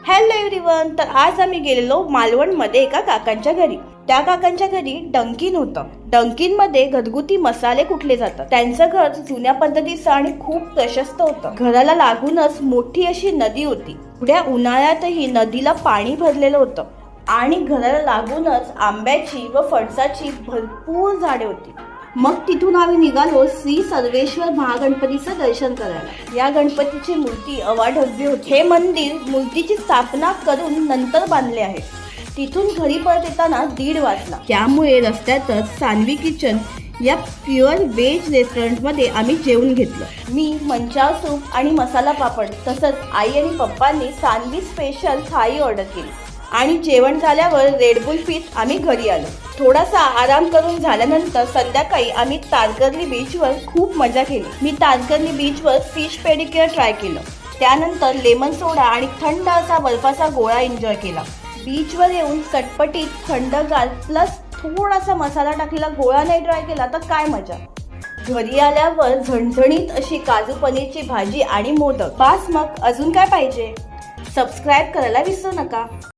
Hello everyone. तर आज आम्ही गेलेलो मालवणमध्ये एका काकांच्या घरी. त्या काकांच्या घरी डंकीन होतं. डंकीन मध्ये घरगुती मसाले कुटले जातात. त्यांचं घर जुन्या पद्धतीचं आणि खूप प्रशस्त होतं. घराला लागूनच मोठी अशी नदी होती. पुढ्या उन्हाळ्यातही नदीला पाणी भरलेलं होतं आणि घराला लागूनच आंब्याची व फणसाची भरपूर झाडे होती. मग तिथून आम्ही निघालो श्री सर्वेश्वर महागणपतीचं दर्शन करायला. या गणपतीची मूर्ती अवाढव्य होती. हे मंदिर मूर्तीची स्थापना करून नंतर बांधले आहे. तिथून घरी परत येताना 1:30 वाजला. त्यामुळे रस्त्यातच सानवी किचन या प्युअर व्हेज रेस्टॉरंटमध्ये आम्ही जेवण घेतलं. मी मंचाव सूप आणि मसाला पापड तसंच आई आणि पप्पांनी सानवी स्पेशल थाळी ऑर्डर केली आणि जेवण झाल्यावर रेडबुल पीत आम्ही घरी आलो. थोडासा आराम करून झाल्यानंतर संध्याकाळी आम्ही तारकर्ली बीचवर खूप मजा केली. मी तारकर्ली बीचवर फिश पेडिक्युअर ट्राय केलं. त्यानंतर लेमन सोडा आणि थंड असा बर्फाचा गोळा एन्जॉय केला. बीचवर येऊन चटपटीत थंडगार प्लस थोडासा मसाला टाकलेला गोळा नाही ट्राय केला तर काय मजा. घरी आल्यावर झणझणीत अशी काजू पनीरची भाजी आणि मोदक. बस मग अजून काय पाहिजे. सबस्क्राईब करायला विसरू नका.